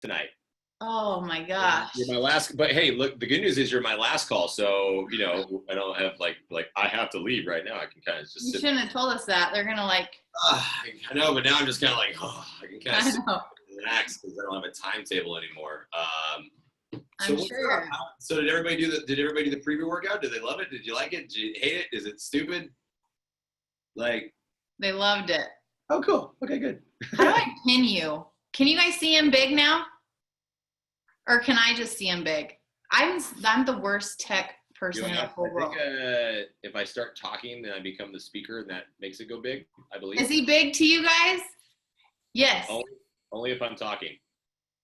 tonight. Oh my gosh. You're my last, but hey, look, the good news is you're my last call. So, you know, I don't have like I have to leave right now. I can kind of just You sit. shouldn't have told us that. They're going to like. I know, but now I'm just kind of like, oh, I can kind of sit know. and relax because I don't have a timetable anymore. I'm sure. So did everybody do the preview workout? Did they love it? Did you like it? Did you hate it? Is it stupid? Like. They loved it. Oh, cool. Okay, good. How do I pin you? Can you guys see him big now? Or can I just see him big? I'm the worst tech person in the whole world. I think if I start talking, then I become the speaker, and that makes it go big, I believe. Is he big to you guys? Yes. Only if I'm talking.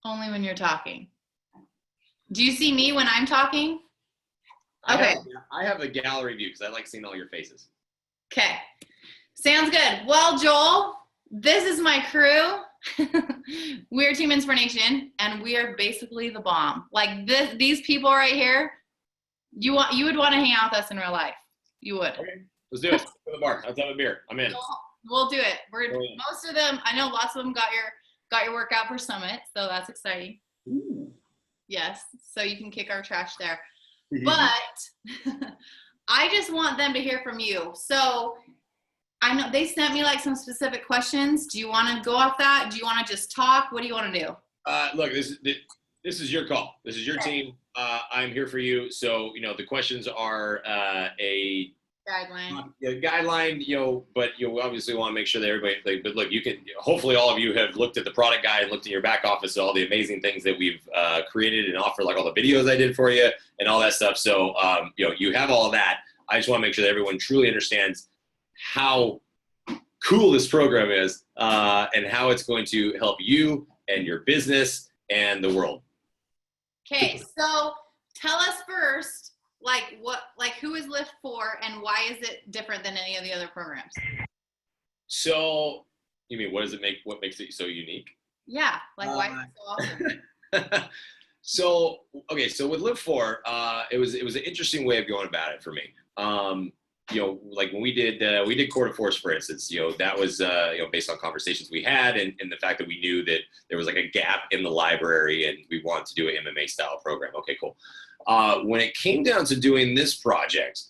Only when you're talking. Do you see me when I'm talking? Okay. I have the gallery view because I like seeing all your faces. Okay. Sounds good. Well, Joel, this is my crew. We're Team Inspiration, and we are basically the bomb. Like these people right here, you would want to hang out with us in real life. You would. Okay, let's do it. Go to the bar. Let's have a beer. I'm in. We'll do it. Most of them. I know lots of them got your workout for Summit, so that's exciting. Ooh. Yes, so you can kick our trash there. But I just want them to hear from you. So. I know they sent me like some specific questions. Do you want to go off that? Do you want to just talk? What do you want to do? Look, this is your call. This is your team. I'm here for you. So, you know, the questions are a guideline, you know, but you obviously want to make sure that everybody, but look, you can, hopefully all of you have looked at the product guide and looked in your back office at all the amazing things that we've created and offer, like all the videos I did for you and all that stuff. So, you know, you have all of that. I just want to make sure that everyone truly understands how cool this program is and how it's going to help you and your business and the world. Okay, so tell us first, who is LIIFT4 and why is it different than any of the other programs? So, you mean what makes it so unique? Yeah, why is it so awesome? So with LIIFT4, it was an interesting way of going about it for me. You know, like when we did Quarter Force, for instance, you know, that was, you know, based on conversations we had and the fact that we knew that there was like a gap in the library and we wanted to do an MMA style program. Okay, cool. When it came down to doing this project,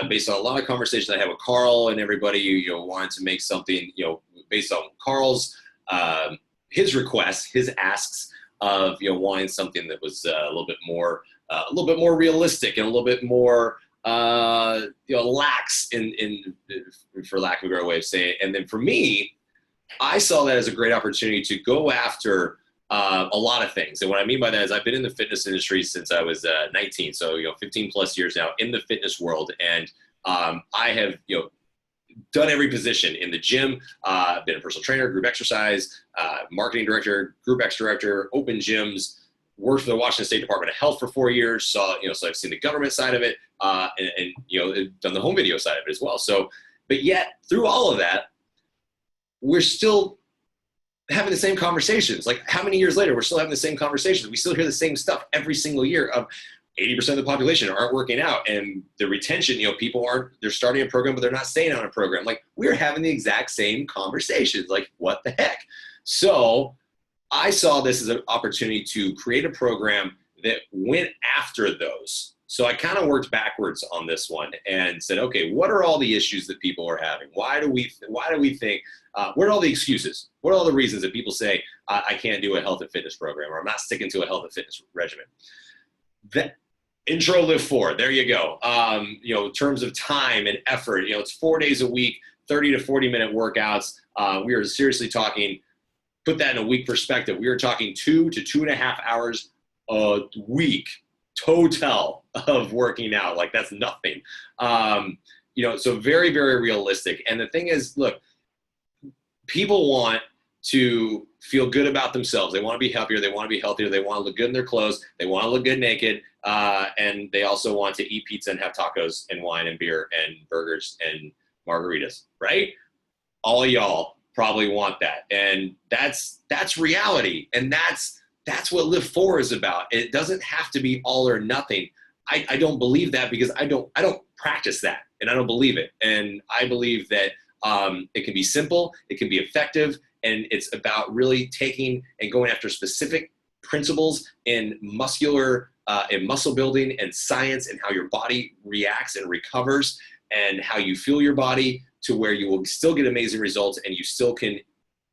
based on a lot of conversations I had with Carl and everybody, you know, wanted to make something, you know, based on Carl's, his requests, his asks of, you know, wanting something that was a little bit more realistic and a little bit more, you know, lax in for lack of a better way of saying it. And then for me, I saw that as a great opportunity to go after a lot of things. And what I mean by that is I've been in the fitness industry since I was 19. So, you know, 15 plus years now in the fitness world. And I have, you know, done every position in the gym, been a personal trainer, group exercise, marketing director, group X director, open gyms, worked for the Washington State Department of Health for 4 years. So I've seen the government side of it, and you know, done the home video side of it as well. So, but yet through all of that, we're still having the same conversations. Like how many years later, we're still having the same conversations. We still hear the same stuff every single year of 80% of the population aren't working out, and the retention, you know, they're starting a program, but they're not staying on a program. Like we're having the exact same conversations. Like what the heck? So I saw this as an opportunity to create a program that went after those. So I kind of worked backwards on this one and said, okay, what are all the issues that people are having? Why do we think, what are all the excuses? What are all the reasons that people say, I can't do a health and fitness program, or I'm not sticking to a health and fitness regimen? That intro LIIFT4, there you go. You know, in terms of time and effort, you know, it's 4 days a week, 30 to 40-minute workouts. We are seriously talking, put that in a week perspective, we are talking 2 to 2.5 hours a week total of working out. Like that's nothing. You know, so very, very realistic. And the thing is, look, people want to feel good about themselves. They want to be happier. They want to be healthier. They want to look good in their clothes. They want to look good naked. And they also want to eat pizza and have tacos and wine and beer and burgers and margaritas, right? All of y'all probably want that. And that's reality. And that's what LIIFT4 is about. It doesn't have to be all or nothing. I don't believe that because I don't practice that, and I don't believe it. And I believe that it can be simple, it can be effective, and it's about really taking and going after specific principles in muscle building and science and how your body reacts and recovers and how you feel your body to where you will still get amazing results and you still can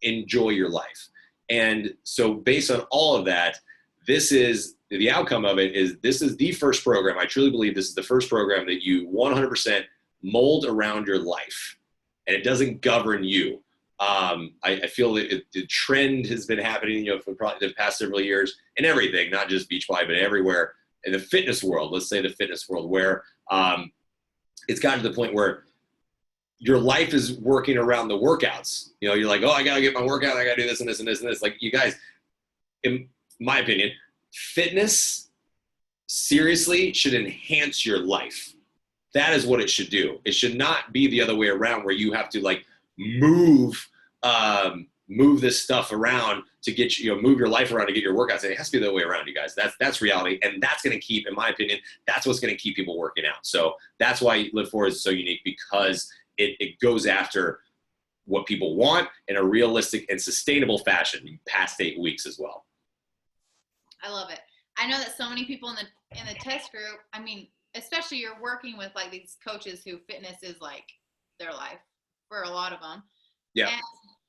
enjoy your life. And so based on all of that, this is the outcome of it is this is the first program. I truly believe this is the first program that you 100% mold around your life and it doesn't govern you. I feel that the trend has been happening, for probably the past several years in everything, not just Beachbody, but everywhere in the fitness world, let's say the fitness world, where it's gotten to the point where your life is working around the workouts. You're like, oh, I got to get my workout. I got to do this and this and this and this. Like, you guys, in my opinion, fitness seriously should enhance your life. That is what it should do. It should not be the other way around where you have to like move this stuff around to get move your life around to get your workouts. And it has to be the other way around, you guys. That's reality. And that's going to keep, in my opinion, that's what's going to keep people working out. So that's why LIIFT4 is so unique, because it goes after what people want in a realistic and sustainable fashion past 8 weeks as well. I love it. I know that so many people in the test group, I mean, especially you're working with like these coaches who fitness is like their life for a lot of them. Yeah. And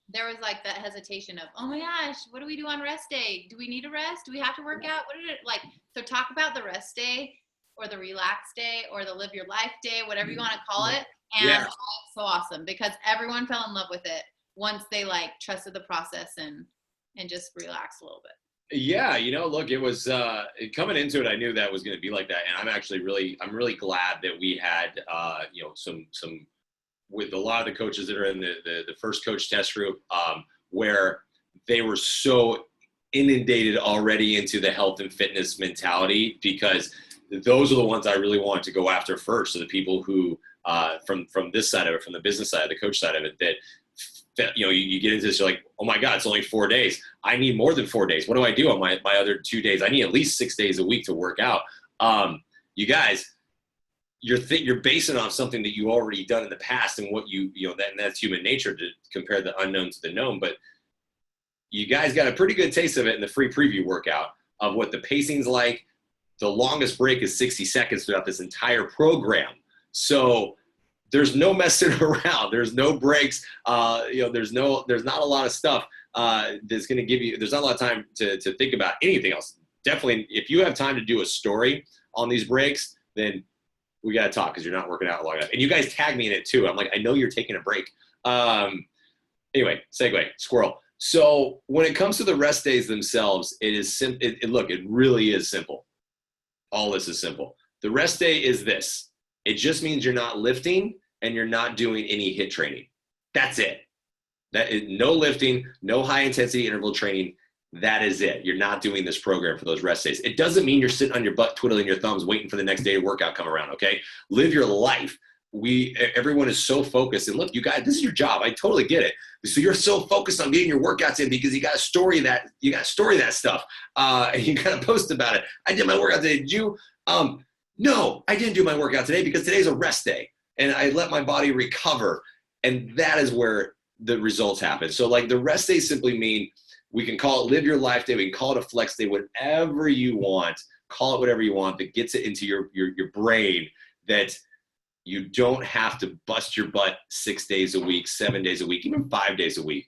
there was like that hesitation of, oh my gosh, what do we do on rest day? Do we need a rest? Do we have to work out? What did it like? So talk about the rest day or the relax day or the live your life day, whatever you want to call it. And it's so awesome because everyone fell in love with it once they like trusted the process and just relaxed a little bit. Yeah, look, it was coming into it. I knew that was going to be like that, and I'm really glad that we had some with a lot of the coaches that are in the first coach test group, where they were so inundated already into the health and fitness mentality, because those are the ones I really wanted to go after first. So the people who from this side of it, from the business side, the coach side of it, that you get into this, you're like, oh my God, it's only 4 days. I need more than 4 days. What do I do on my other 2 days? I need at least 6 days a week to work out. You guys, you're basing it on something that you already done in the past, and what that's human nature to compare the unknown to the known. But you guys got a pretty good taste of it in the free preview workout of what the pacing's like. The longest break is 60 seconds throughout this entire program. So there's no messing around. There's no breaks. There's not a lot of stuff that's going to give you, there's not a lot of time to think about anything else. Definitely, if you have time to do a story on these breaks, then we got to talk, because you're not working out long enough. And you guys tag me in it too. I'm like, I know you're taking a break. Anyway, segue, squirrel. So when it comes to the rest days themselves, it is simple. Look, it really is simple. All this is simple. The rest day is this. It just means you're not lifting and you're not doing any HIIT training. That's it. That is no lifting, no high intensity interval training. That is it. You're not doing this program for those rest days. It doesn't mean you're sitting on your butt, twiddling your thumbs, waiting for the next day to workout come around. Okay. Live your life. Everyone is so focused, and look, you guys, this is your job. I totally get it. So you're so focused on getting your workouts in because you got to story that stuff. And you got to post about it. I did my workout today. Did you? No, I didn't do my workout today because today's a rest day and I let my body recover. And that is where the results happen. So like the rest days simply mean, we can call it live your life day. We can call it a flex day, whatever you want, call it whatever you want, that gets it into your brain that you don't have to bust your butt 6 days a week, 7 days a week, even 5 days a week.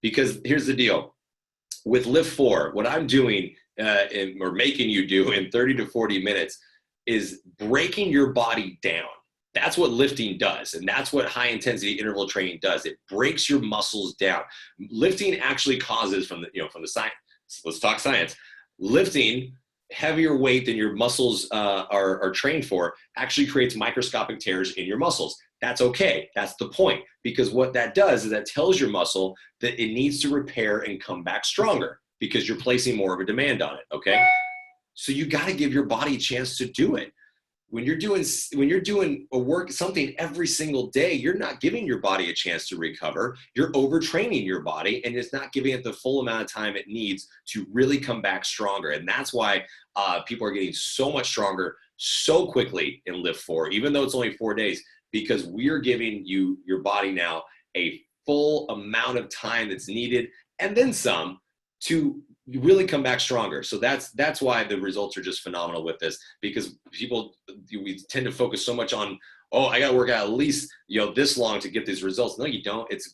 Because here's the deal. With LIIFT4, what I'm doing or making you do in 30 to 40 minutes is breaking your body down. That's what lifting does. And that's what high intensity interval training does. It breaks your muscles down. Lifting actually causes, from the science, let's talk science, lifting heavier weight than your muscles are trained for actually creates microscopic tears in your muscles. That's okay. That's the point. Because what that does is that tells your muscle that it needs to repair and come back stronger, because you're placing more of a demand on it. Okay. So you got to give your body a chance to do it. When you're doing something every single day, you're not giving your body a chance to recover. You're overtraining your body, and it's not giving it the full amount of time it needs to really come back stronger. And that's why people are getting so much stronger so quickly in LIIFT4, even though it's only 4 days, because we're giving your body now a full amount of time that's needed, and then some, to you really come back stronger. So that's why the results are just phenomenal with this, because we tend to focus so much on, oh, I got to work out at least, this long to get these results. No, you don't. It's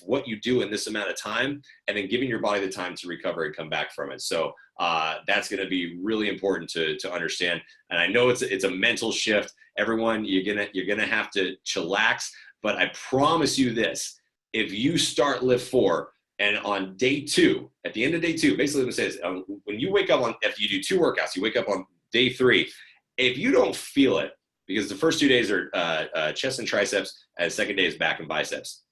what you do in this amount of time, and then giving your body the time to recover and come back from it. So that's going to be really important to understand. And I know it's a mental shift. Everyone, you're gonna have to chillax. But I promise you this: if you start LIIFT4, and on day 2, at the end of day 2, basically what it says, when you wake up after you do 2 workouts, you wake up on day 3. If you don't feel it, because the first 2 days are chest and triceps, and the second day is back and biceps.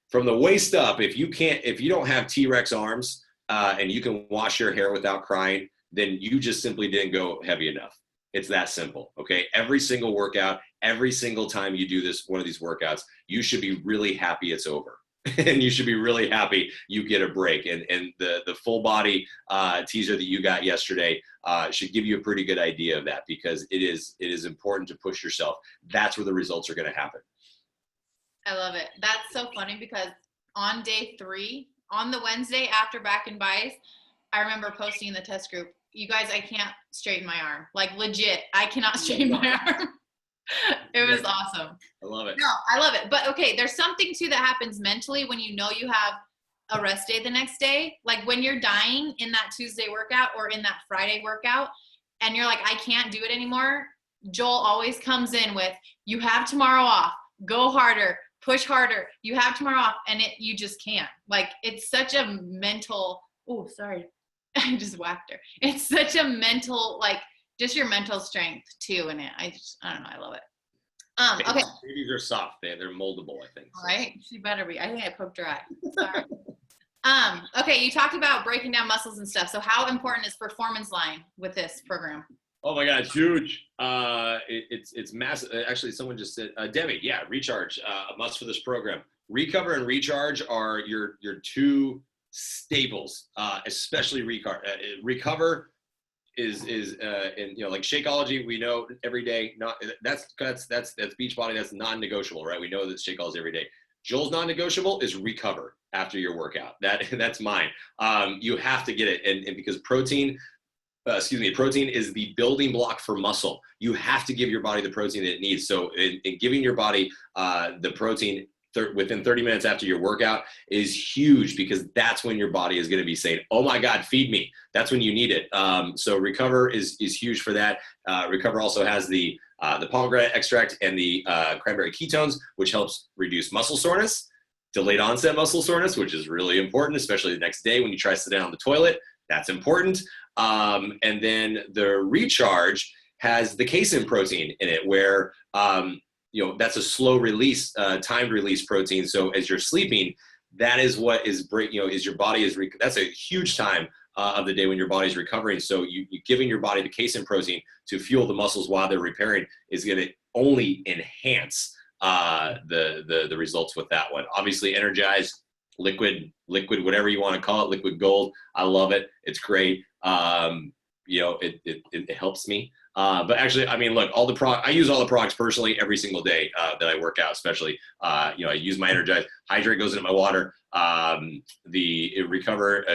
From the waist up, if you don't have T-Rex arms and you can wash your hair without crying, then you just simply didn't go heavy enough. It's that simple, okay? Every single workout, every single time you do one of these workouts, you should be really happy it's over. And you should be really happy you get a break. And the full body teaser that you got yesterday should give you a pretty good idea of that, because it is important to push yourself. That's where the results are going to happen. I love it. That's so funny, because on day 3, on the Wednesday after back and bice, I remember posting in the test group, you guys, I can't straighten my arm. Like, legit, I cannot straighten my arm. It was awesome. I love it. No, I love it. But okay, there's something too that happens mentally when you know you have a rest day the next day. Like when you're dying in that Tuesday workout or in that Friday workout, and you're like, I can't do it anymore. Joel always comes in with, you have tomorrow off, go harder, push harder. You have tomorrow off, and you just can't. Like, it's such a mental, oh, sorry. I just whacked her. It's such a mental, like, just your mental strength too in it. I don't know. I love it. Okay. Babies are soft. They're moldable, I think. So. Right? She better be. I think I poked her eye. Sorry. Okay. You talked about breaking down muscles and stuff. So how important is performance line with this program? Oh my God, it's huge. It's massive. Actually, someone just said, Debbie, yeah, recharge, a must for this program. Recover and recharge are your 2 staples, especially recover is in, like Shakeology, we know every day, that's Beachbody, that's non-negotiable, right? We know that Shakeology every day. Joel's non-negotiable is recover after your workout. That's mine. You have to get it. And because protein is the building block for muscle. You have to give your body the protein that it needs. So in giving your body the protein within 30 minutes after your workout is huge, because that's when your body is going to be saying, oh my God, feed me. That's when you need it. So recover is huge for that. Recover also has the pomegranate extract and the cranberry ketones, which helps reduce muscle soreness, delayed onset muscle soreness, which is really important, especially the next day when you try to sit down on the toilet. That's important. And then the recharge has the casein protein in it, where that's a slow release, timed release protein. So as you're sleeping, that is what is is your body is, that's a huge time of the day when your body's recovering. So you giving your body the casein protein to fuel the muscles while they're repairing is going to only enhance the results with that one. Obviously, energized, liquid, whatever you want to call it, liquid gold. I love it. It's great. It helps me. But actually, I mean, look, I use all the products personally every single day that I work out, especially, I use my Energize. Hydrate goes into my water. The Recover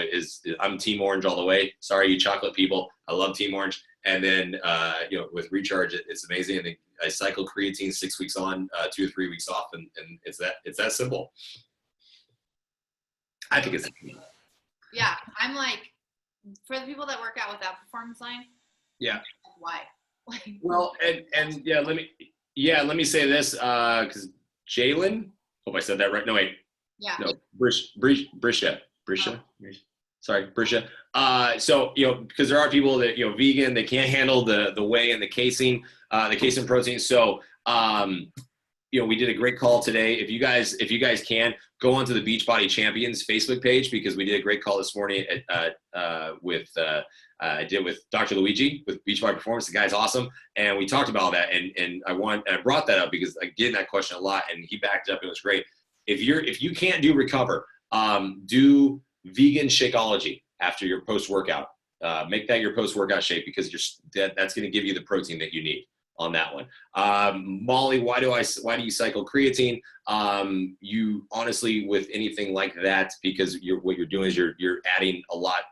I'm Team Orange all the way. Sorry, you chocolate people. I love Team Orange. And then, with Recharge, it's amazing. And I cycle creatine 6 weeks on, 2 to 3 weeks off. And it's that simple. I think it's. Yeah. I'm like, for the people that work out without performance line. Yeah. Why? Well, and yeah, let me say this, because Jalen, hope I said that right. No, wait. Yeah. No, Brisha. Sorry, Brisha. So, because there are people that, vegan, they can't handle the whey and the casein protein. So, we did a great call today. If you guys can go onto the Beachbody Champions Facebook page, because we did a great call this morning I did with Dr. Luigi with Beachbody Performance. The guy's awesome. And we talked about that. And I brought that up because I get that question a lot, and he backed it up. It was great. If you can't do Recover, do vegan Shakeology after your post-workout. Make that your post-workout shake, because that's going to give you the protein that you need. on that one. Molly, why do you cycle creatine? You honestly, with anything like that, because what you're doing is you're adding a lot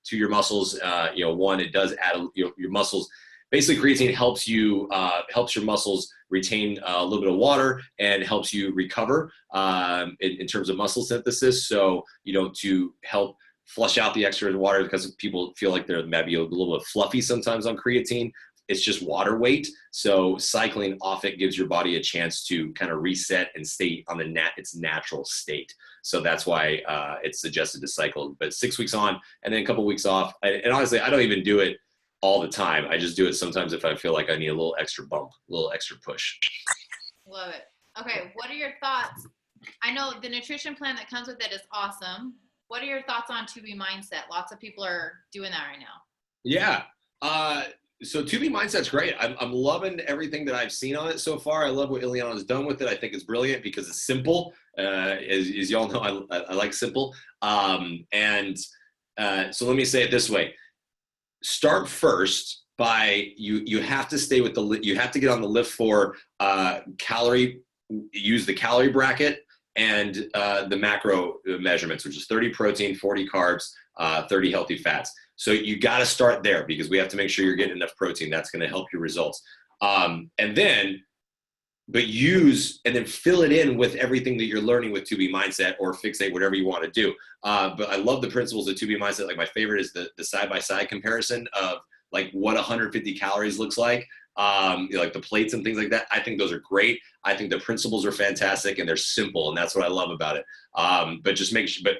to your muscles. One, it does add your muscles. Basically, creatine helps your muscles retain a little bit of water and helps you recover in terms of muscle synthesis. So, to help flush out the extra water, because people feel like they're maybe a little bit fluffy sometimes on creatine. It's just water weight. So cycling off it gives your body a chance to kind of reset and stay on its natural state. So that's why it's suggested to cycle, but 6 weeks on and then a couple weeks off. And honestly, I don't even do it all the time. I just do it sometimes if I feel like I need a little extra bump, a little extra push. Love it. Okay, what are your thoughts? I know the nutrition plan that comes with it is awesome. What are your thoughts on 2B mindset? Lots of people are doing that right now. Yeah. So 2B mindset's great. I'm loving everything that I've seen on it so far. I love what Ileana's done with it. I think it's brilliant because it's simple. As y'all know, I like simple. So let me say it this way. Start first by you have to stay with you have to get on the LIIFT4 use the calorie bracket and the macro measurements, which is 30 protein, 40 carbs, 30 healthy fats. So you got to start there because we have to make sure you're getting enough protein. That's going to help your results. And then fill it in with everything that you're learning with 2B mindset or fixate, whatever you want to do. But I love the principles of 2B mindset. Like my favorite is the side-by-side comparison of like what 150 calories looks like. Like the plates and things like that. I think those are great. I think the principles are fantastic and they're simple, and that's what I love about it. But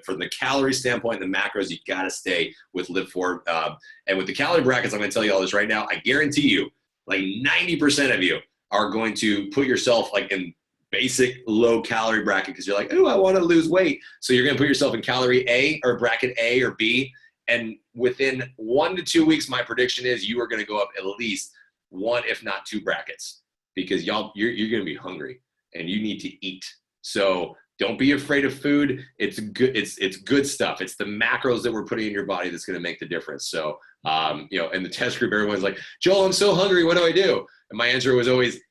from the calorie standpoint, the macros, you got to stay with LIIFT4. And with the calorie brackets, I'm going to tell you all this right now. I guarantee you, like 90% of you are going to put yourself like in basic low calorie bracket because you're like, oh, I want to lose weight. So you're going to put yourself in calorie A or bracket A or B. And within 1 to 2 weeks, my prediction is you are going to go up at least 1, if not 2 brackets, because you're going to be hungry and you need to eat. So don't be afraid of food. It's good. It's good stuff. It's the macros that we're putting in your body that's going to make the difference. So, in the test group, everyone's like, Joel, I'm so hungry. What do I do? And my answer was always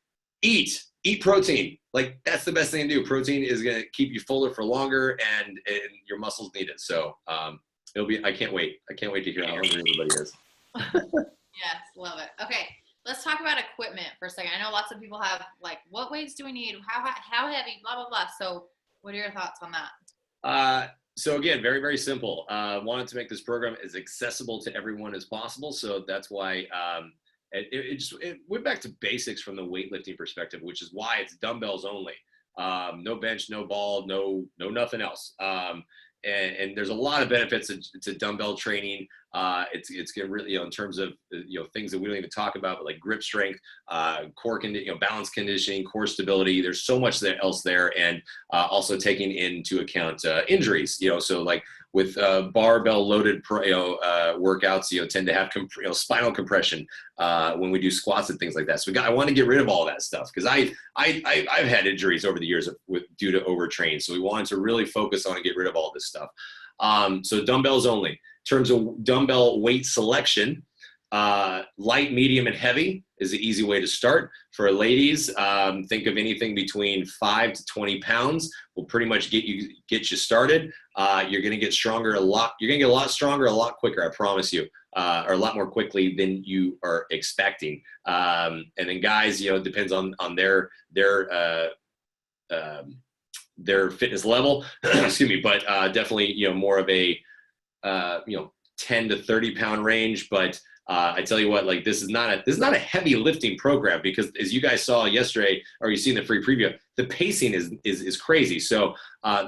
eat protein. Like that's the best thing to do. Protein is going to keep you fuller for longer and your muscles need it. So, I can't wait. I can't wait to hear how hungry everybody is. Yes. Love it. Okay. Let's talk about equipment for a second. I know lots of people have like, what weights do we need? How heavy, blah, blah, blah. So what are your thoughts on that? So again, very, very simple. Wanted to make this program as accessible to everyone as possible. So that's why it went back to basics from the weightlifting perspective, which is why it's dumbbells only. No bench, no ball, no nothing else. And there's a lot of benefits to dumbbell training. It's gonna really, in terms of things that we don't even talk about, but like grip strength, core balance conditioning, core stability. There's so much else there, and also taking into account injuries. So like with barbell loaded workouts, tend to have spinal compression when we do squats and things like that. So I want to get rid of all that stuff because I've had injuries over the years due to overtrain. So we wanted to really focus on and get rid of all this stuff. So dumbbells only. In terms of dumbbell weight selection, light, medium, and heavy is the easy way to start. For ladies, think of anything between 5 to 20 pounds will pretty much get you started. You're going to get stronger a lot. You're going to get a lot stronger a lot quicker, I promise you, or a lot more quickly than you are expecting. And then guys, it depends on their fitness level. Excuse me, but definitely more of a 10 to 30 pound range. But I tell you what, like this is not a heavy lifting program because as you guys saw yesterday, or you seen the free preview, the pacing is crazy. So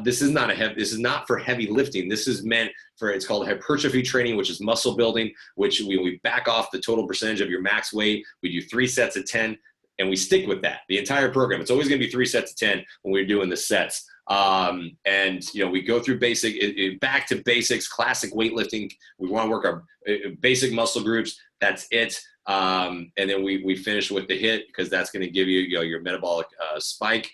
this is not for heavy lifting. This is meant for, it's called hypertrophy training, which is muscle building, which we back off the total percentage of your max weight. We do 3 sets of 10 and we stick with that the entire program. It's always going to be 3 sets of 10 when we're doing the sets. And we go through back to basics, classic weightlifting. We want to work our basic muscle groups. That's it. And then we finish with the HIIT because that's going to give you, your metabolic spike.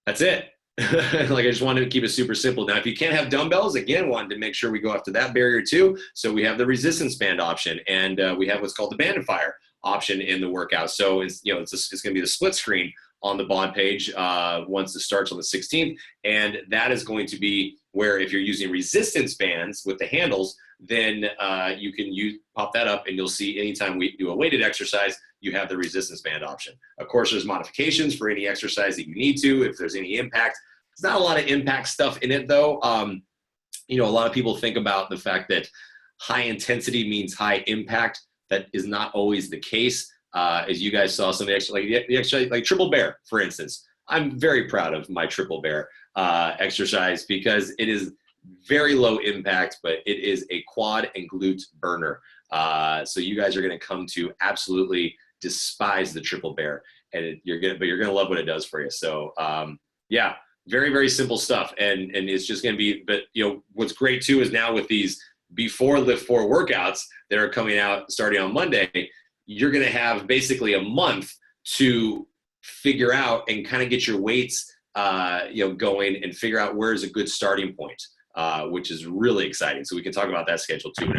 That's it. Like I just wanted to keep it super simple. Now, if you can't have dumbbells, again, wanted to make sure we go after that barrier too. So we have the resistance band option, and we have what's called the Band and Fire option in the workout. So it's going to be the split screen on the bod page once it starts on the 16th. And that is going to be where if you're using resistance bands with the handles, then you can pop that up and you'll see anytime we do a weighted exercise, you have the resistance band option. Of course, there's modifications for any exercise that you need to, if there's any impact. There's not a lot of impact stuff in it though. A lot of people think about the fact that high intensity means high impact. That is not always the case. As you guys saw some of the exercise, like triple bear, for instance. I'm very proud of my triple bear exercise because it is very low impact, but it is a quad and glute burner. So you guys are going to come to absolutely despise the triple bear, and you're going to love what it does for you. So yeah, very, very simple stuff. And it's just going to be, but what's great too is now with these before LIIFT4 workouts that are coming out starting on Monday, you're going to have basically a month to figure out and kind of get your weights, going and figure out where is a good starting point, which is really exciting. So we can talk about that schedule too.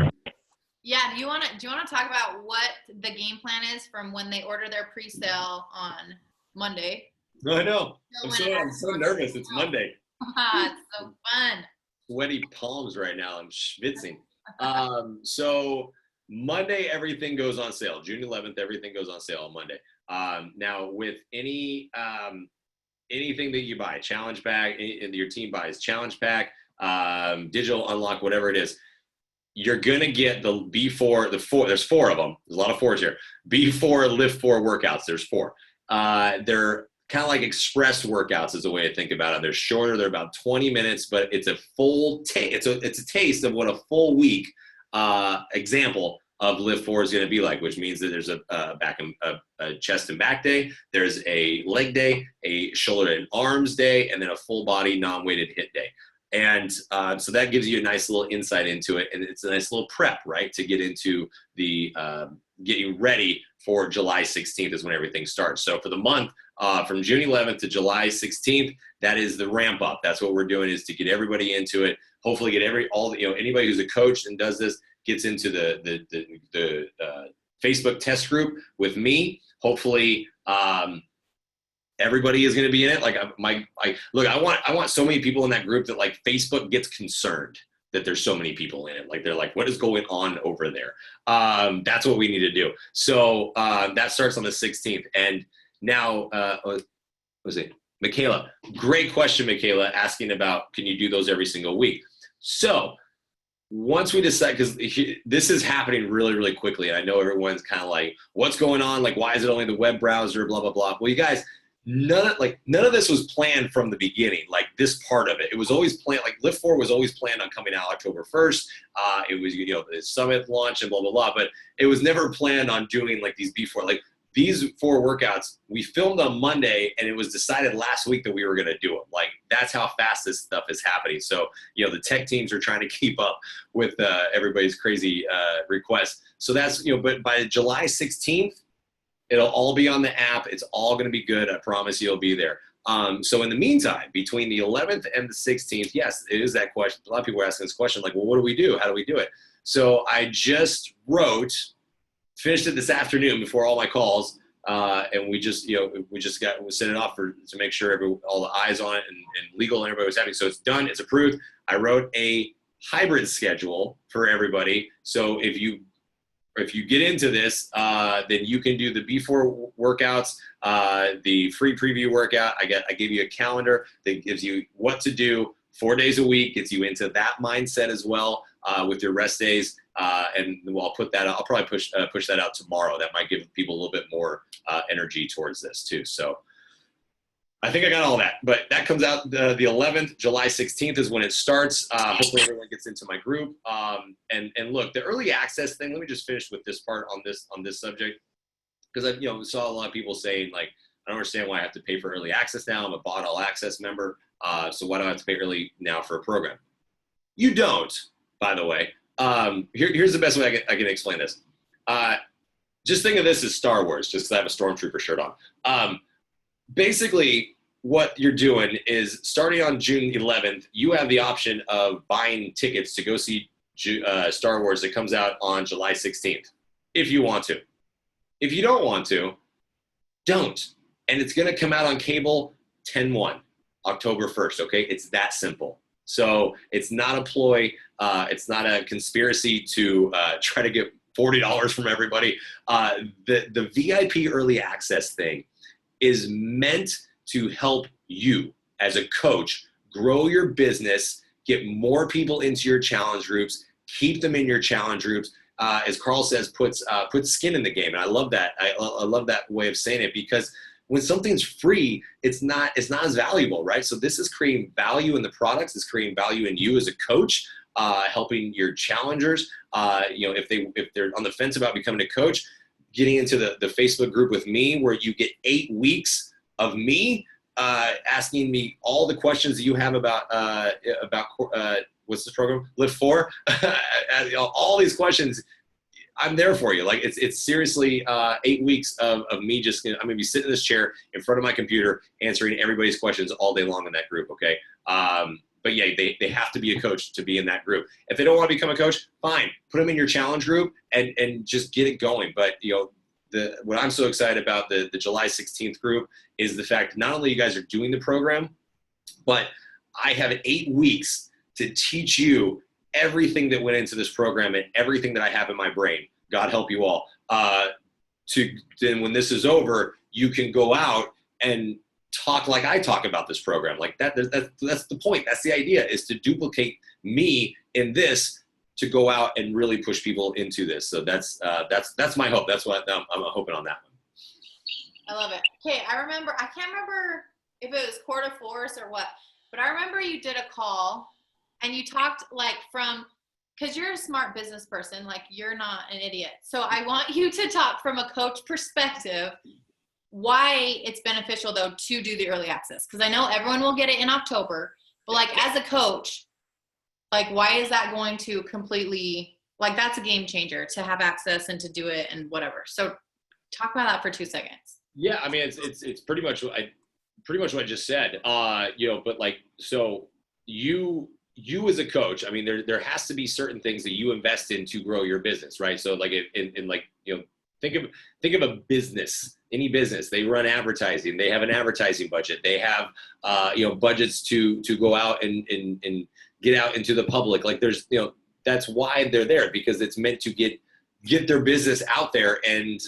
Yeah. Do you want to talk about what the game plan is from when they order their pre-sale on Monday? No, I know. I'm so nervous. It's Monday. It's so fun. Sweaty palms right now. I'm schwitzing. So Monday, everything goes on sale. June 11th, everything goes on sale on Monday. Now, with anything that you buy, challenge pack, and your team buys challenge pack, digital unlock, whatever it is, you're gonna get the B4, there's 4 of them. There's a lot of 4s here. B4 LIIFT4 workouts. There's 4. They're kind of like express workouts is the way to think about it. They're shorter. They're about 20 minutes, but it's a full it's a taste of what a full week example of LIIFT4 is going to be like, which means that there's a chest and back day, there's a leg day, a shoulder and arms day, and then a full body non-weighted HIIT day. And so that gives you a nice little insight into it, and it's a nice little prep, right, to get into the getting ready for July 16th is when everything starts. So for the month, from June 11th to July 16th, that is the ramp up. That's what we're doing, is to get everybody into it. Hopefully get anybody who's a coach and does this gets into the Facebook test group with me. Hopefully everybody is going to be in it. Like I want so many people in that group that like Facebook gets concerned that there's so many people in it. Like they're like, what is going on over there? That's what we need to do. So that starts on the 16th. And now, what was it? Michaela, great question, Michaela, asking about, can you do those every single week? So once we decide, because this is happening really, really quickly, and I know everyone's kind of like, what's going on? Like, why is it only the web browser, blah, blah, blah. Well, you guys, none of this was planned from the beginning, like this part of it. It was always planned, like LIIFT4 was always planned on coming out October 1st. It was, the summit launch and blah, blah, blah, but it was never planned on doing like these before, like these 4 workouts we filmed on Monday, and it was decided last week that we were going to do them. Like that's how fast this stuff is happening. So, the tech teams are trying to keep up with everybody's crazy requests. So that's, but by July 16th, it'll all be on the app. It's all going to be good. I promise you it'll be there. So in the meantime, between the 11th and the 16th, yes, it is that question. A lot of people are asking this question, like, well, what do we do? How do we do it? So I just finished it this afternoon before all my calls. And we just sent it off to make sure all the eyes on it and legal and everybody was happy. So it's done. It's approved. I wrote a hybrid schedule for everybody. So if you get into this, then you can do the B4 workouts, the free preview workout. I gave you a calendar that gives you what to do 4 days a week, gets you into that mindset as well with your rest days. And I'll put that out. I'll probably push that out tomorrow. That might give people a little bit more energy towards this too. So I think I got all that, but that comes out the 11th. July 16th is when it starts. Hopefully everyone gets into my group. And look, the early access thing, let me just finish with this part on this subject. Because I saw a lot of people saying like, I don't understand why I have to pay for early access now. I'm a bought all access member. So why do I have to pay early now for a program? You don't, by the way. Here's the best way I can explain this. Just think of this as Star Wars, just because I have a Stormtrooper shirt on. Basically, what you're doing is starting on June 11th, you have the option of buying tickets to go see Star Wars that comes out on July 16th, if you want to. If you don't want to, don't. And it's going to come out on cable 10/1, October 1st, okay? It's that simple. So it's not a ploy. It's not a conspiracy to try to get $40 from everybody. The VIP early access thing is meant to help you as a coach grow your business, get more people into your challenge groups, keep them in your challenge groups. As Carl says, put skin in the game. And I love that. I love that way of saying it, because when something's free, it's not as valuable, right? So this is creating value in the products. It's creating value in you as a coach, helping your challengers. If they're on the fence about becoming a coach, getting into the Facebook group with me, where you get 8 weeks of me asking me all the questions that you have about what's this program? LIIFT4. All these questions, I'm there for you. Like it's seriously 8 weeks of me I'm gonna be sitting in this chair in front of my computer answering everybody's questions all day long in that group. Okay. But yeah, they have to be a coach to be in that group. If they don't want to become a coach, fine, put them in your challenge group and just get it going. But what I'm so excited about the July 16th group is the fact not only you guys are doing the program, but I have 8 weeks to teach you everything that went into this program and everything that I have in my brain. God help you all. Then when this is over, you can go out and talk like I talk about this program. Like that's the point. That's the idea, is to duplicate me in this, to go out and really push people into this. So that's my hope. That's what I'm hoping on that one. I love it. Okay, I can't remember if it was quarter force or what, but I remember you did a call and you talked because you're a smart business person, like you're not an idiot. So I want you to talk from a coach perspective, why it's beneficial though to do the early access. Because I know everyone will get it in October, but like as a coach, like why is that going to completely, like that's a game changer to have access and to do it and whatever. So talk about that for 2 seconds. Yeah, I mean it's pretty much what I just said. But like, so you as a coach, I mean, there has to be certain things that you invest in to grow your business, right? So like think of a business, any business. They run advertising. They have an advertising budget. They have budgets to go out and get out into the public. Like there's that's why they're there, because it's meant to get their business out there. And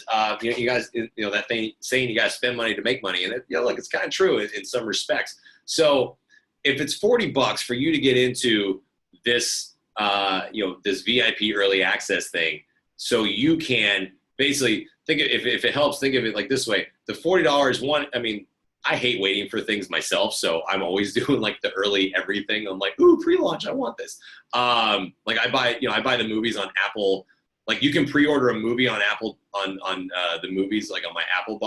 you guys, that thing saying you guys spend money to make money, and it's kind of true in some respects. So if it's $40 for you to get into this, this VIP early access thing, so you can basically if it helps, think of it like this way: the $40 I mean, I hate waiting for things myself, so I'm always doing like the early everything. I'm like, ooh, pre-launch, I want this. Like I buy the movies on Apple. Like you can pre-order a movie on Apple on the movies, like on my Apple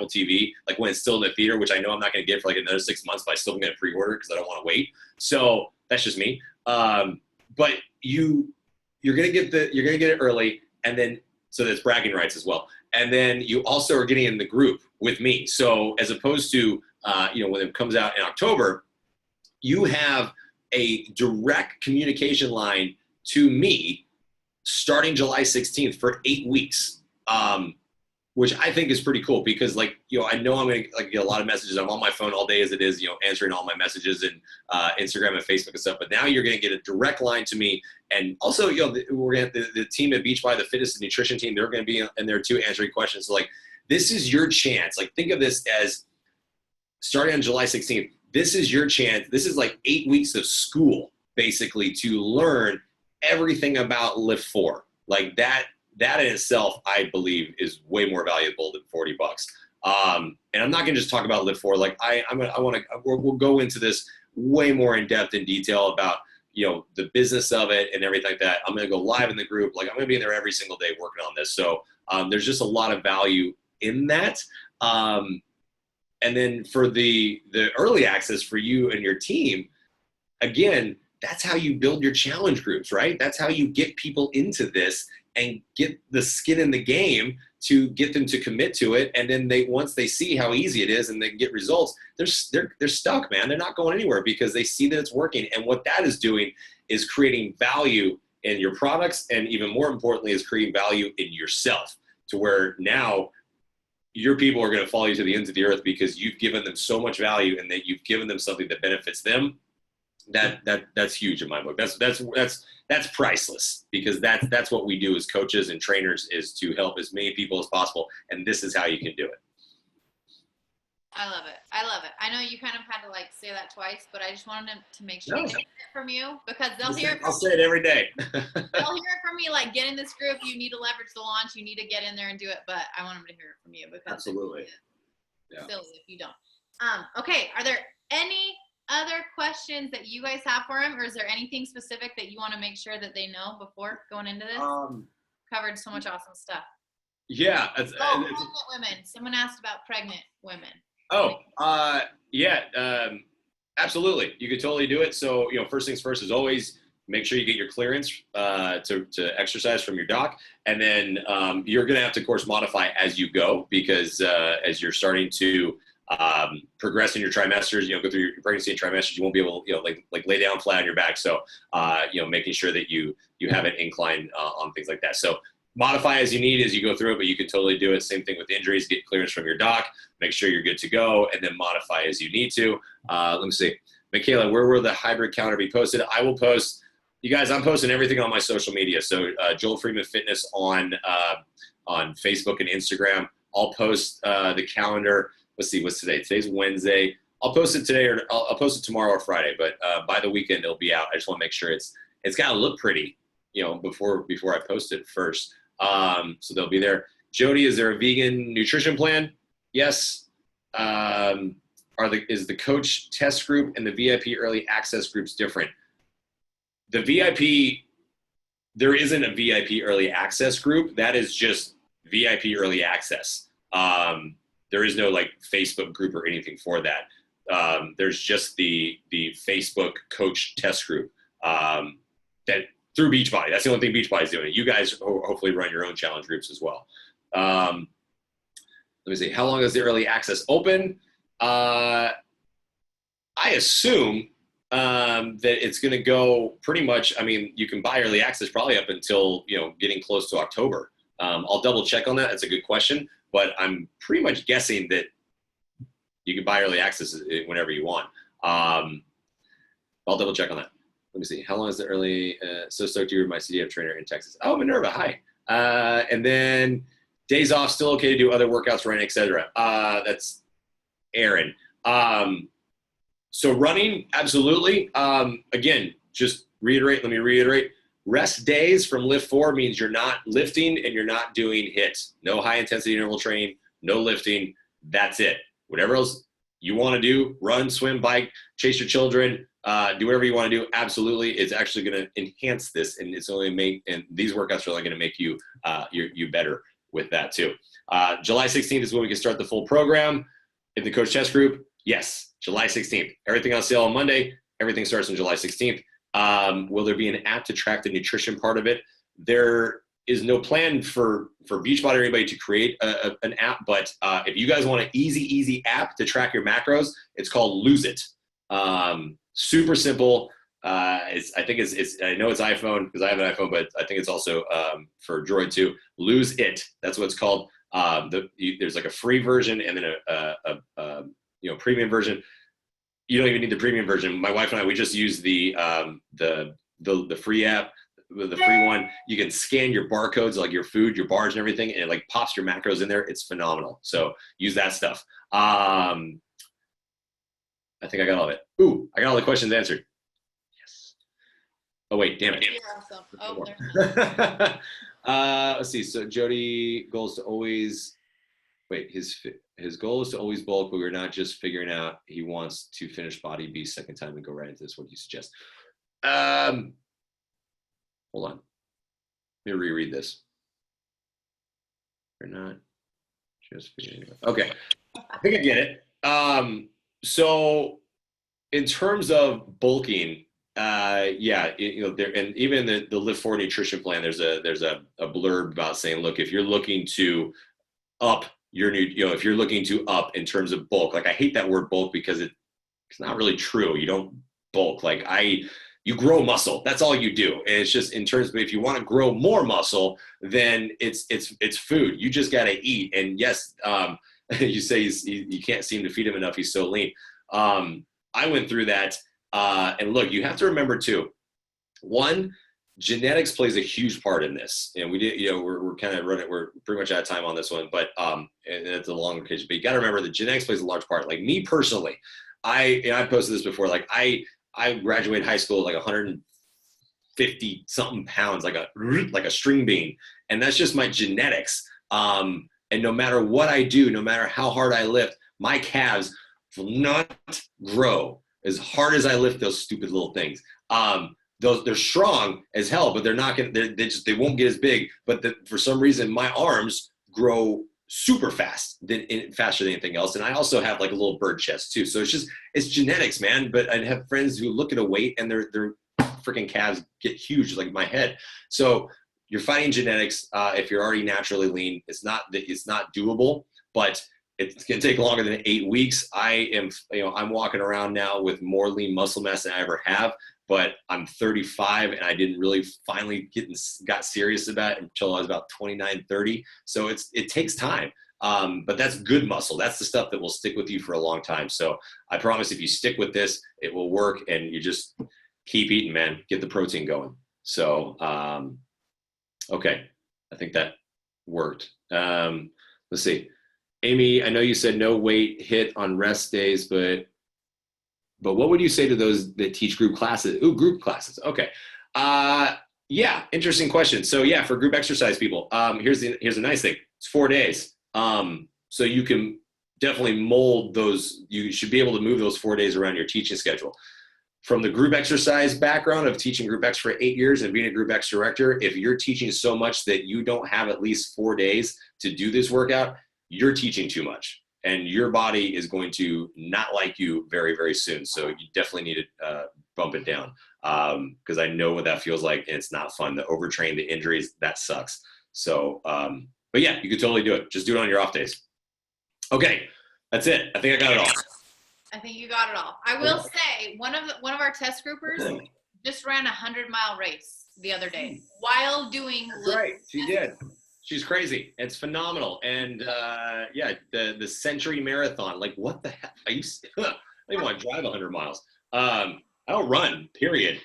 TV, like when it's still in the theater, which I know I'm not going to get for like another 6 months, but I still going to pre-order because I don't want to wait. So that's just me. But you're going to get it early, and then so that's bragging rights as well. And then you also are getting in the group with me. So as opposed to when it comes out in October, you have a direct communication line to me starting July 16th for 8 weeks, which I think is pretty cool, because I know I'm going to get a lot of messages. I'm on my phone all day as it is, answering all my messages and Instagram and Facebook and stuff. But now you're going to get a direct line to me. And also, we're going to the team at Beachbody, the fitness and nutrition team, they're going to be in there too, answering questions. So like, this is your chance. Like, think of this as starting on July 16th. This is your chance. This is like 8 weeks of school, basically, to learn everything about LIIFT4. Like that in itself, I believe, is way more valuable than $40. And I'm not going to just talk about LIIFT4. Like we'll go into this way more in depth and detail about, the business of it and everything like that. I'm going to go live in the group. Like I'm going to be in there every single day working on this. So there's just a lot of value in that. And then for the early access for you and your team, again, that's how you build your challenge groups, right? That's how you get people into this and get the skin in the game to get them to commit to it. And then once they see how easy it is and they get results, they're stuck, man. They're not going anywhere because they see that it's working. And what that is doing is creating value in your products, and even more importantly, is creating value in yourself. to where now your people are going to follow you to the ends of the earth because you've given them so much value and that you've given them something that benefits them. That's huge in my book. That's priceless, because that's what we do as coaches and trainers, is to help as many people as possible. And this is how you can do it. I love it. I love it. I know you kind of had to like say that twice, but I just wanted to make sure they hear it from you, because they'll hear it from I'll say it every day. They'll hear it from me, like, get in this group, you need to leverage the launch, you need to get in there and do it. But I want them to hear it from you, because absolutely, it's silly if you don't. Okay, are there any other questions that you guys have for him, or is there anything specific that you want to make sure that they know before going into this? Covered so much awesome stuff. Yeah. Pregnant women. Someone asked about pregnant women. Absolutely. You could totally do it. So, first things first is always make sure you get your clearance to exercise from your doc. And then you're going to have to, of course, modify as you go, because as you're starting to progress in your trimesters, go through your pregnancy and trimesters, you won't be able to, like lay down flat on your back. So, making sure that you have an incline on things like that. So modify as you need as you go through it, but you can totally do it. Same thing with injuries, get clearance from your doc, make sure you're good to go, and then modify as you need to. Let me see. Michaela, where will the hybrid calendar be posted? I will post, you guys, I'm posting everything on my social media. So Joel Freeman Fitness on Facebook and Instagram. I'll post the calendar. Let's see, what's today? Today's Wednesday. I'll post it today, or I'll post it tomorrow or Friday, but by the weekend it'll be out. I just want to make sure it's got to look pretty, before I post it first. So they'll be there. Jody, is there a vegan nutrition plan? Yes. Is the coach test group and the VIP early access groups different? The VIP, there isn't a VIP early access group. That is just VIP early access. There is no like Facebook group or anything for that. There's just the Facebook coach test group that through Beachbody. That's the only thing Beachbody's doing. You guys hopefully run your own challenge groups as well. Let me see. How long is the early access open? I assume that it's going to go pretty much. I mean, you can buy early access probably up until getting close to October. I'll double check on that. That's a good question, but I'm pretty much guessing that you can buy early access whenever you want. I'll double check on that. Let me see. How long is the early? So stoked you're my CDF trainer in Texas. Oh, Minerva, hi. And then days off, still okay to do other workouts, running, etc. That's Aaron. So running, absolutely. Again, just reiterate. Let me reiterate. Rest days from LIIFT4 means you're not lifting and you're not doing hits. No high intensity interval training, no lifting. That's it. Whatever else you want to do, run, swim, bike, chase your children, do whatever you want to do. Absolutely. It's actually going to enhance this, and it's only and these workouts are only going to make you, you better with that too. July 16th is when we can start the full program in the coach test group. Yes. July 16th, everything on sale on Monday. Everything starts on July 16th. Will there be an app to track the nutrition part of it? There is no plan for Beachbody or anybody to create an app, but if you guys want an easy app to track your macros, it's called Lose It. Super simple. I think it's I know it's iPhone because I have an iPhone, but I think it's also for Droid too. Lose It. That's what it's called. There's like a free version and then a premium version. You don't even need the premium version. My wife and I, we just use the free app, the free one. You can scan your barcodes, like your food, your bars and everything, and it like pops your macros in there. It's phenomenal. So use that stuff. I think I got all of it. Ooh, I got all the questions answered. Yes. Oh wait, damn it. You're awesome. Oh, let's see. So Jody goals to always his goal is to always bulk, but we're not just figuring out he wants to finish body B second time and go right into this. What do you suggest? Hold on. Let me reread this. We're not just figuring it out. Okay. I think I get it. So in terms of bulking, yeah, there, and even the LIIFT4 nutrition plan, there's a blurb about saying, look, if you're looking to up your if you're looking to up in terms of bulk, like I hate that word bulk because it's not really true. You don't bulk. Like you grow muscle. That's all you do. And it's just in terms of, if you want to grow more muscle, then it's food. You just got to eat. And yes, you say you can't seem to feed him enough. He's so lean. I went through that. And look, you have to remember too, one, genetics plays a huge part in this. And we did, we're kind of running, we're pretty much out of time on this one, but and it's a longer case, but you got to remember that genetics plays a large part. Like me personally, I posted this before, like I graduated high school at like 150 something pounds, like a string bean. And that's just my genetics. And no matter what I do, no matter how hard I lift, my calves will not grow as hard as I lift those stupid little things. They're strong as hell, but they're not going to, they won't get as big. But for some reason, my arms grow super fast, faster than anything else. And I also have like a little bird chest too. So it's genetics, man. But I have friends who look at a weight and their freaking calves get huge, like my head. So you're fighting genetics. If you're already naturally lean, it's not doable, but it's going to take longer than 8 weeks. I'm walking around now with more lean muscle mass than I ever have, but I'm 35 and I didn't really finally got serious about it until I was about 29, 30. So it takes time. But that's good muscle. That's the stuff that will stick with you for a long time. So I promise if you stick with this, it will work, and you just keep eating, man. Get the protein going. So, okay. I think that worked. Let's see. Amy, I know you said no weight hit on rest days, but what would you say to those that teach group classes? Ooh, group classes. Okay. Yeah, interesting question. So yeah, for group exercise people, here's a nice thing. It's 4 days. So you can definitely mold those. You should be able to move those 4 days around your teaching schedule. From the group exercise background of teaching group X for 8 years and being a group X director, if you're teaching so much that you don't have at least 4 days to do this workout, you're teaching too much. And your body is going to not like you very, very soon. So you definitely need to bump it down, because I know what that feels like, and it's not fun. The overtrain, the injuries, that sucks. So, but yeah, you could totally do it. Just do it on your off days. Okay, that's it. I think I got it all. I think you got it all. I will say one of our test groupers just ran a 100-mile race the other day while doing. That's right, she did. She's crazy. It's phenomenal. And yeah, the Century Marathon, like what the heck? I don't even want to drive 100 miles. I don't run, period.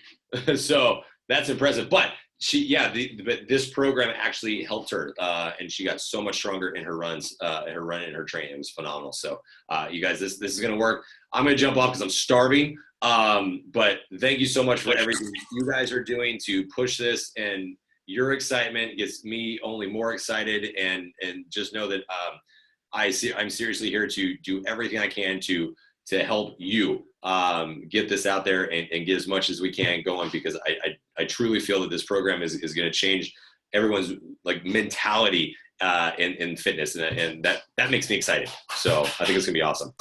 So that's impressive. But but this program actually helped her, and she got so much stronger in her runs, in her training. It was phenomenal. So you guys, this is going to work. I'm going to jump off because I'm starving. But thank you so much for everything you guys are doing to push this, and your excitement gets me only more excited, and just know that I'm seriously here to do everything I can to help you get this out there and get as much as we can going, because I truly feel that this program is going to change everyone's like mentality in fitness, and that makes me excited. So I think it's gonna be awesome.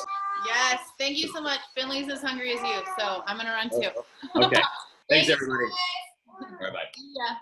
Yes, thank you so much. Finley's as hungry as you, so I'm gonna run too. Okay, thanks everybody. Bye bye. Yeah.